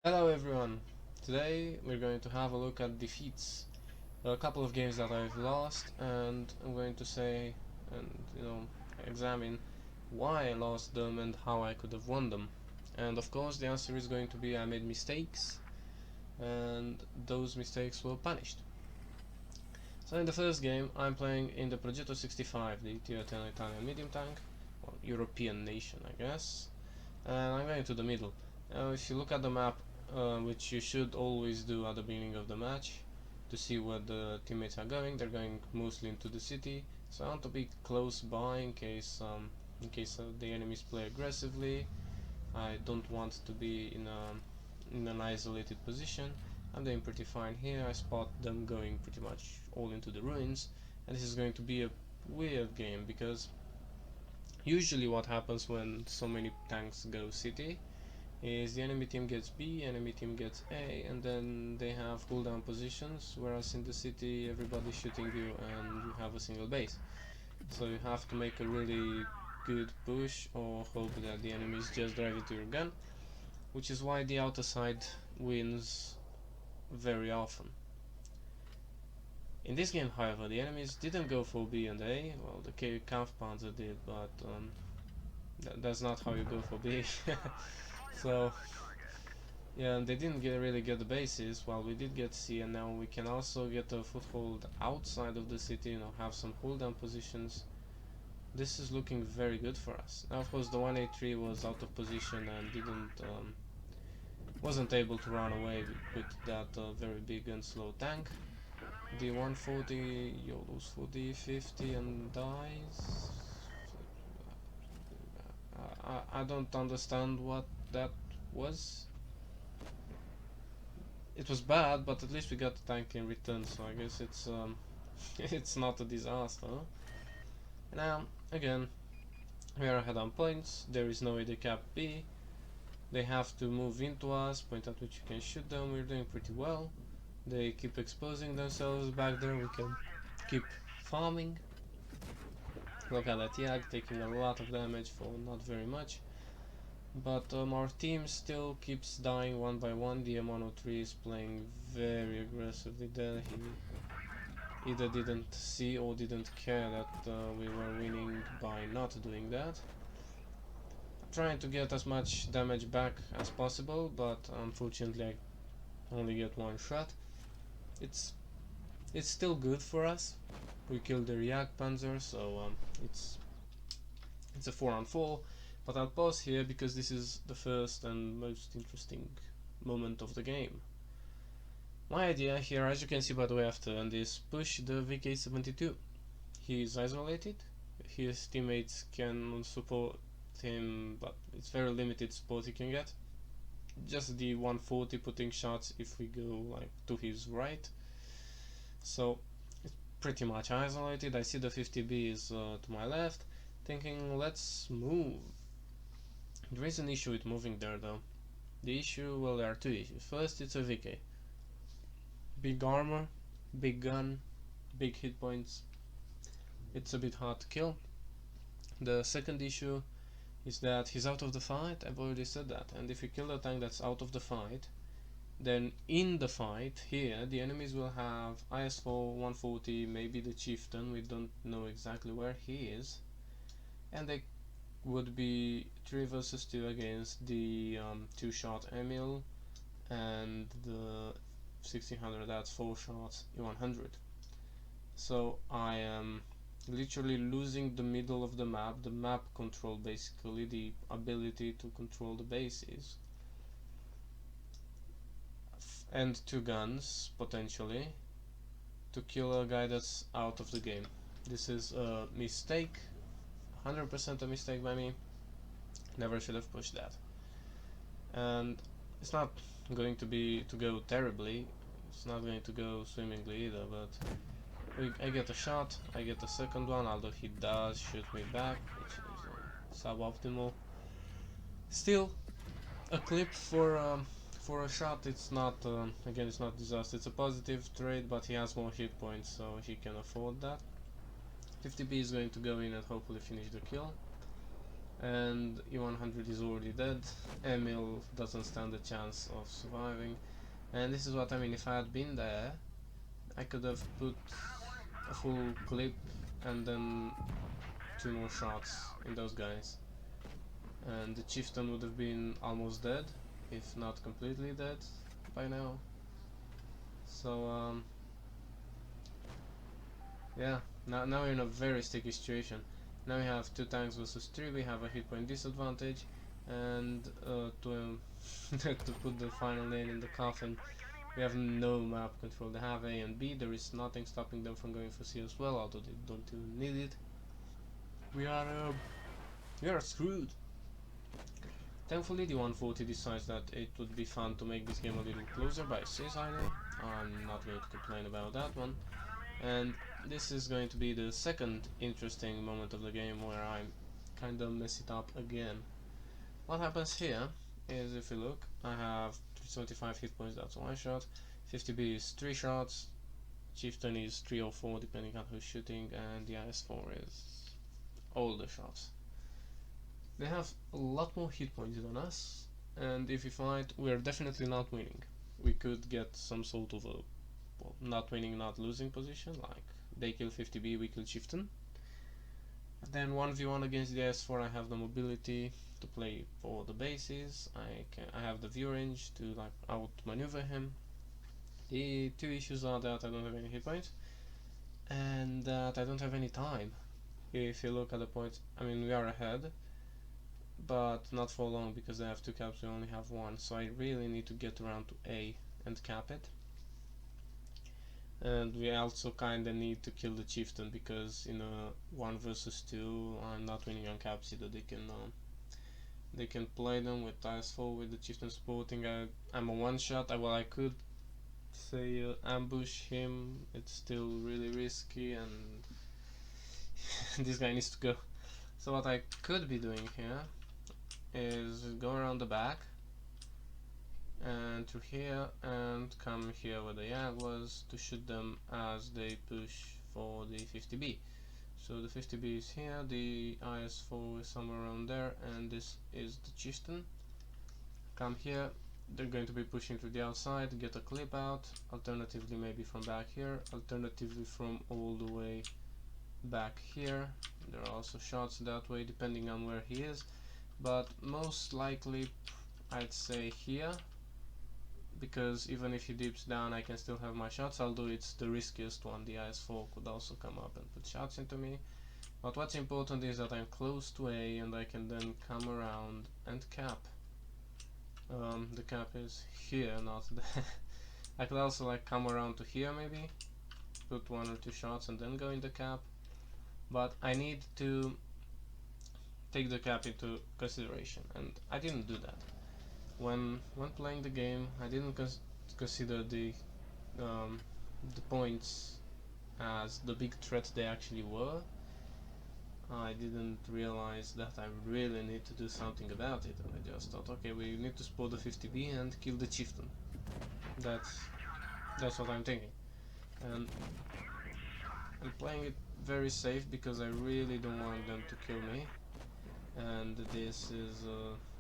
Hello everyone! Today we're going to have a look at defeats. There are a couple of games that I've lost and I'm going to say and examine why I lost them and how I could have won them. And of course the answer is going to be I made mistakes and those mistakes were punished. So in the first game I'm playing in the Progetto 65, the tier 10 Italian medium tank, or European nation I guess, and I'm going to the middle. Now if you look at the map, which you should always do at the beginning of the match to see where the teammates are going, they're going mostly into the city, so I want to be close by in case the enemies play aggressively. I don't want to be in an isolated position. I'm doing pretty fine here. I spot them going pretty much all into the ruins, and this is going to be a weird game because usually what happens when so many tanks go city is the enemy team gets B, enemy team gets A, and then they have cooldown positions, whereas in the city everybody's shooting you and you have a single base. So you have to make a really good push or hope that the enemies just drive into your gun, which is why the outer side wins very often. In this game, however, the enemies didn't go for B and A. Well, the Kampfpanzer did, but that's not how you go for B. So yeah, and they didn't really get the bases, while we did get C, and now we can also get a foothold outside of the city, have some cooldown positions. This is looking very good for us. Now, of course, the 183 was out of position and wasn't able to run away with that very big and slow tank. The 140 YOLOs for the 50 and dies. I don't understand what that was. It was bad, but at least we got the tank in return, so I guess it's it's not a disaster. Now, again, we are ahead on points. There is no way they cap B. They have to move into us, point at which you can shoot them. We're doing pretty well. They keep exposing themselves back there. We can keep farming. Look at that Yag taking a lot of damage for not very much. But our team still keeps dying one by one. The M103 is playing very aggressively there. He either didn't see or didn't care that we were winning by not doing that. Trying to get as much damage back as possible, but unfortunately I only get one shot. It's still good for us. We killed the React Panzer, so it's a 4 on 4. But I'll pause here because this is the first and most interesting moment of the game. My idea here, as you can see by the way I've turned, is push the VK-72. He is isolated, his teammates can support him, but it's very limited support he can get. Just the 140 putting shots if we go like to his right. So it's pretty much isolated. I see the 50B is to my left, thinking let's move. There is an issue with moving there though. The issue, well, there are two issues. First, it's a VK. Big armor, big gun, big hit points. It's a bit hard to kill. The second issue is that he's out of the fight. I've already said that. And if you kill a tank that's out of the fight, then in the fight here the enemies will have IS-4, 140, maybe the chieftain, we don't know exactly where he is, and they would be 3 versus 2 against the 2-shot Emil and the 1600, that's 4 shots in 100. So I am literally losing the middle of the map control, basically the ability to control the bases, and 2 guns potentially to kill a guy that's out of the game. This is a mistake, 100% a mistake by me. Never should have pushed that. And it's not going to go terribly. It's not going to go swimmingly either, but I get a shot, I get a second one, although he does shoot me back, which is suboptimal. Still, a clip for a shot. It's not again, it's not disaster. It's a positive trade, but he has more hit points, so he can afford that. 50B is going to go in and hopefully finish the kill. and E100 is already dead. Emil doesn't stand a chance of surviving, and this is what I mean. If I had been there, I could have put a full clip and then 2 more shots in those guys, and the chieftain would have been almost dead, if not completely dead by now. So yeah, now we're in a very sticky situation. Now we have 2 tanks versus 3, we have a hit point disadvantage, and to to put the final nail in the coffin, we have no map control. They have A and B, there is nothing stopping them from going for C as well, although they don't even need it. We are screwed. Thankfully the 140 decides that it would be fun to make this game a little closer by suiciding. I'm not going to complain about that one. And this is going to be the second interesting moment of the game where I kinda mess it up again. What happens here is, if you look, I have 375 hit points, that's 1 shot, 50B is 3 shots, Chieftain is 3 or 4 depending on who's shooting, and the IS-4 is all the shots. They have a lot more hit points than us, and if we fight, we're definitely not winning. We could get some sort of a, well, not winning, not losing position, like they kill 50B, we kill Chieftain. Then 1v1 against the S4, I have the mobility to play for the bases, I have the view range to like outmaneuver him. The 2 issues are that I don't have any hit points, and that I don't have any time. If you look at the points, I mean we are ahead, but not for long because they have 2 caps, we only have 1, so I really need to get around to A and cap it. And we also kinda need to kill the chieftain because in a 1 versus 2 I'm not winning on caps either. They can play them with IS-4 with the chieftain supporting. I'm a 1 shot. Well, I could say ambush him, it's still really risky, and this guy needs to go. So what I could be doing here is go around the back and through here and come here where the Yag was to shoot them as they push for the 50B. So the 50B is here, the IS-4 is somewhere around there, and this is the chieftain. Come here, they're going to be pushing to the outside, get a clip out, alternatively maybe from back here, alternatively from all the way back here. There are also shots that way depending on where he is, but most likely I'd say here, because even if he dips down I can still have my shots, although it's the riskiest one. The IS-4 could also come up and put shots into me, but what's important is that I'm close to A and I can then come around and cap. The cap is here, not there. I could also like come around to here maybe, put 1 or 2 shots and then go in the cap, but I need to take the cap into consideration, and I didn't do that. When playing the game, I didn't consider the points as the big threat they actually were. I didn't realize that I really need to do something about it, and I just thought, okay, we need to spot the 50B and kill the chieftain. That's what I'm thinking, and I'm playing it very safe because I really don't want them to kill me. And this is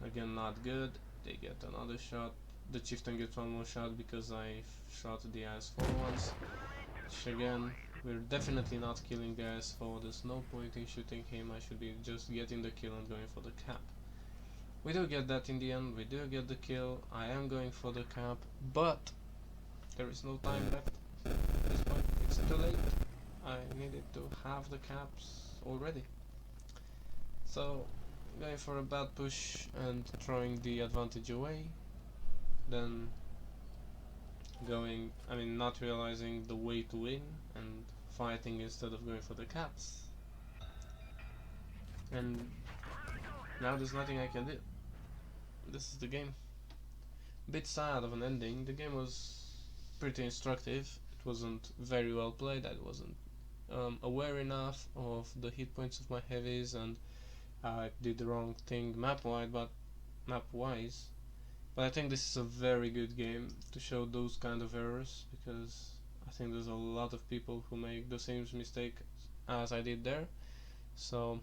again not good. They get another shot. The chieftain gets 1 more shot because I shot the IS-4 once, which again, we're definitely not killing the IS-4. There's no point in shooting him. I should be just getting the kill and going for the cap. We do get that in the end, we do get the kill. I am going for the cap, but there is no time left at this point. It's too late. I needed to have the caps already. So going for a bad push and throwing the advantage away, then not realizing the way to win and fighting instead of going for the caps. And now there's nothing I can do. This is the game. Bit sad of an ending. The game was pretty instructive. It wasn't very well played. I wasn't aware enough of the hit points of my heavies, and I did the wrong thing map-wise, but I think this is a very good game to show those kind of errors, because I think there's a lot of people who make the same mistake as I did there. So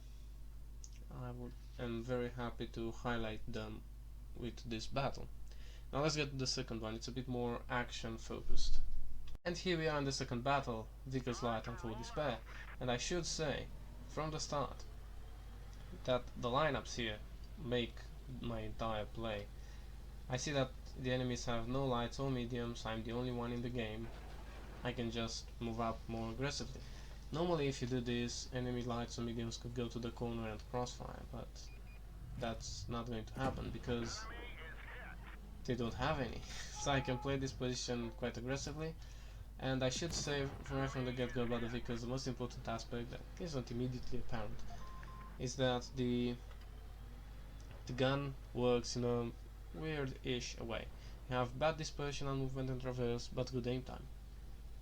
I would am very happy to highlight them with this battle. Now let's get to the second one. It's a bit more action focused. And here we are in the second battle, Vickers Light and Full Despair. And I should say, from the start, that the lineups here make my entire play. I see that the enemies have no lights or mediums, I'm the only one in the game. I can just move up more aggressively. Normally if you do this, enemy lights or mediums could go to the corner and crossfire, but that's not going to happen because they don't have any. So I can play this position quite aggressively. And I should say right from the get-go about the Vickers, the most important aspect that isn't immediately apparent is that the gun works in a weird-ish way. You have bad dispersion on movement and traverse, but good aim time.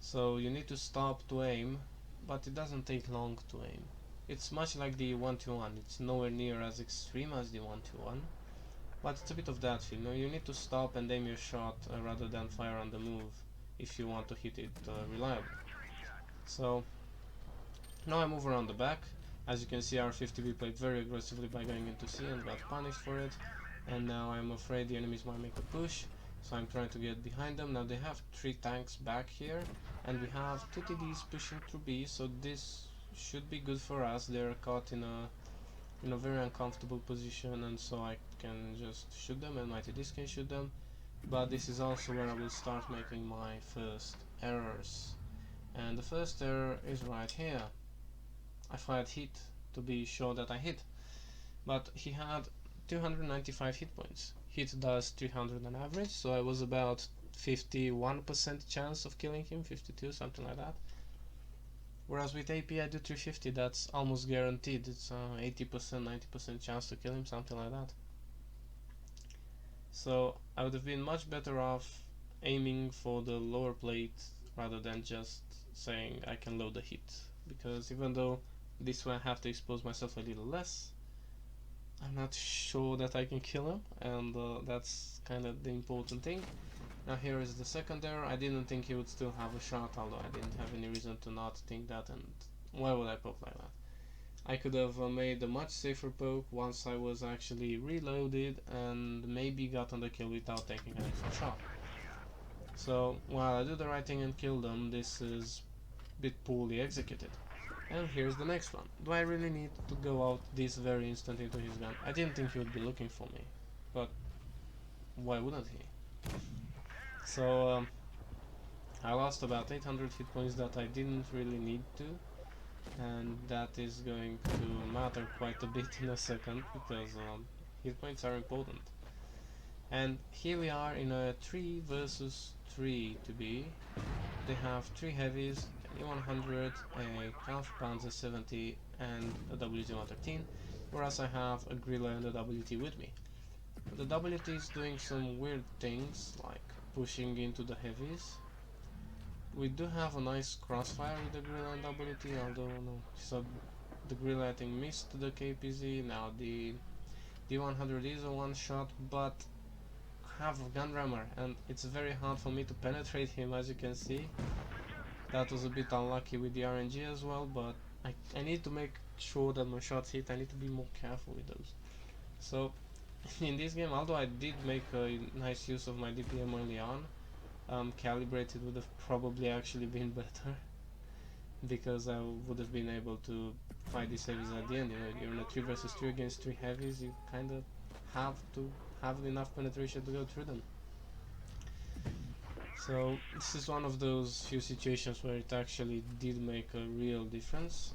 So you need to stop to aim, but it doesn't take long to aim. It's much like the 1-2-1. It's nowhere near as extreme as the 1-2-1, but it's a bit of that feel. You need to stop and aim your shot rather than fire on the move if you want to hit it reliably. So now I move around the back. As you can see, our 50B played very aggressively by going into C and got punished for it. And now I'm afraid the enemies might make a push, so I'm trying to get behind them. Now they have 3 tanks back here, and we have 2 TDs pushing through B, so this should be good for us. They're caught in a very uncomfortable position, and so I can just shoot them and my TDs can shoot them. But this is also where I will start making my first errors. And the first error is right here. I fired hit to be sure that I hit, but he had 295 hit points. Hit does 300 on average, so I was about 51% chance of killing him, 52, something like that. Whereas with AP I do 350, that's almost guaranteed. It's 80%, 90% chance to kill him, something like that. So I would have been much better off aiming for the lower plate rather than just saying I can load the hit, because even though this way I have to expose myself a little less, I'm not sure that I can kill him, and that's kind of the important thing. Now here is the second error. I didn't think he would still have a shot, although I didn't have any reason to not think that, and why would I poke like that? I could have made a much safer poke once I was actually reloaded and maybe gotten the kill without taking an extra shot. So while I do the right thing and kill them, this is a bit poorly executed. And here's the next one. Do I really need to go out this very instant into his gun? I didn't think he would be looking for me, but why wouldn't he? So I lost about 800 hit points that I didn't really need to, and that is going to matter quite a bit in a second, because hit points are important. And here we are in a 3 versus 3 to be. They have 3 heavies, an E100, a Kampfpanzer 70 and a WT-113, whereas I have a Grilla and a WT with me. The WT is doing some weird things, like pushing into the heavies. We do have a nice crossfire with the Grilla and WT, although no, so the Grilla I think missed the KPZ. Now the D100 is a one shot, but have a gun rammer and it's very hard for me to penetrate him, as you can see. That was a bit unlucky with the RNG as well, but I need to make sure that my shots hit. I need to be more careful with those. So in this game, although I did make a nice use of my DPM early on, calibrated would have probably actually been better, because I would have been able to fight these heavies at the end. You're in a 3 versus 3 against 3 heavies, you kind of have to have enough penetration to go through them. So this is one of those few situations where it actually did make a real difference.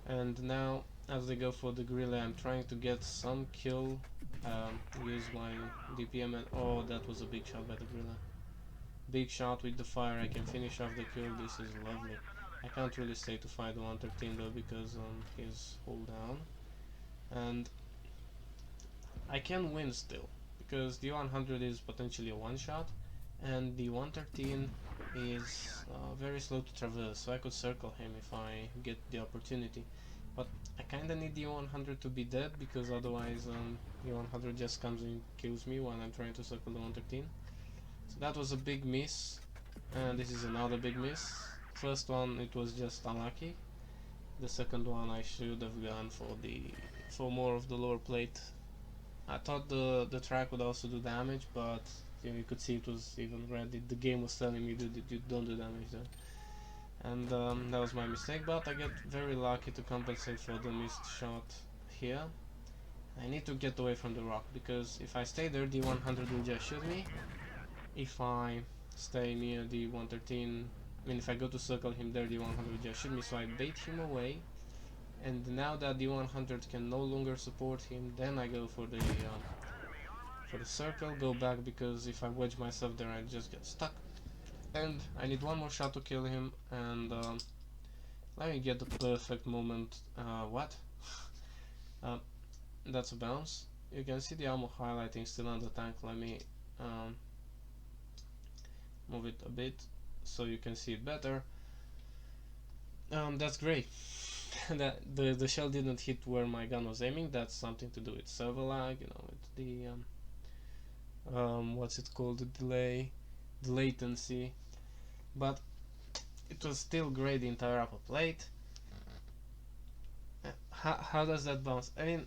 And now as they go for the Guerrilla, I'm trying to get some kill, use my DPM, and oh, that was a big shot by the Guerrilla. Big shot with the fire, I can finish off the kill. This is lovely. I can't really stay to fight the 113 though, because he's hold down, and I can win still, because the 100 is potentially a one shot, and the 113 is very slow to traverse, so I could circle him if I get the opportunity. But I kinda need the 100 to be dead, because otherwise the 100 just comes and kills me while I'm trying to circle the 113. So that was a big miss, and this is another big miss. First one, it was just unlucky. The second one I should have gone for the for more of the lower plate. I thought the track would also do damage, but you could see it was even red. The game was telling me you don't do damage there. And that was my mistake, but I get very lucky to compensate for the missed shot here. I need to get away from the rock, because if I stay there, the 100 will just shoot me. If I stay near the 113, I mean if I go to circle him there, the 100 will just shoot me, so I bait him away. And now that the 100 can no longer support him, then I go for the circle, go back, because if I wedge myself there I just get stuck. And I need one more shot to kill him, and let me get the perfect moment. What? That's a bounce. You can see the ammo highlighting still on the tank. Let me move it a bit so you can see it better. That's great. That the shell didn't hit where my gun was aiming. That's something to do with server lag, with the what's it called, the delay, the latency. But it was still great, the entire upper plate. How does that bounce? I mean,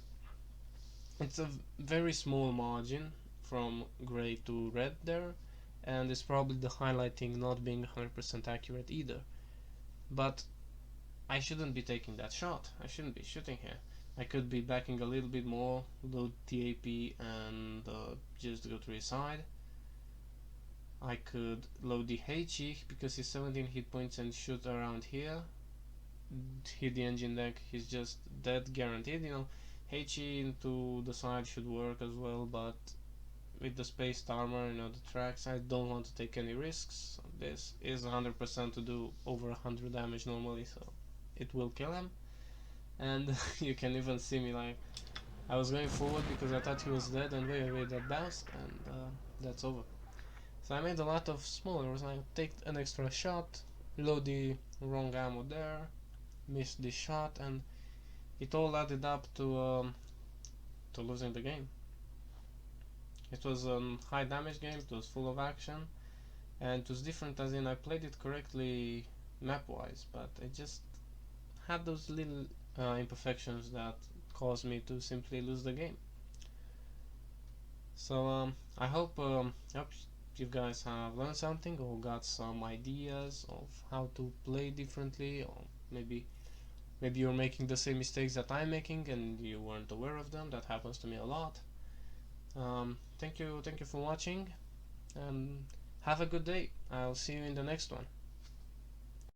it's a very small margin from gray to red there, and it's probably the highlighting not being 100% accurate either. But I shouldn't be taking that shot. I shouldn't be shooting here. I could be backing a little bit more, load the AP and just go to his side. I could load the HE because he's 17 hit points and shoot around here. Hit the engine deck, he's just dead guaranteed. HE into the side should work as well, but with the spaced armor, the tracks, I don't want to take any risks. This is 100% to do over 100 damage normally, so it will kill him. And you can even see me, like, I was going forward because I thought he was dead, and wait, that bounced, and that's over. So I made a lot of small errors. I take an extra shot, load the wrong ammo there, missed the shot, and it all added up to losing the game. It was a high damage game, it was full of action, and it was different as in I played it correctly map wise, but I just had those little imperfections that caused me to simply lose the game. So I hope you guys have learned something or got some ideas of how to play differently, or maybe you're making the same mistakes that I'm making and you weren't aware of them. That happens to me a lot. Thank you for watching, and have a good day. I'll see you in the next one.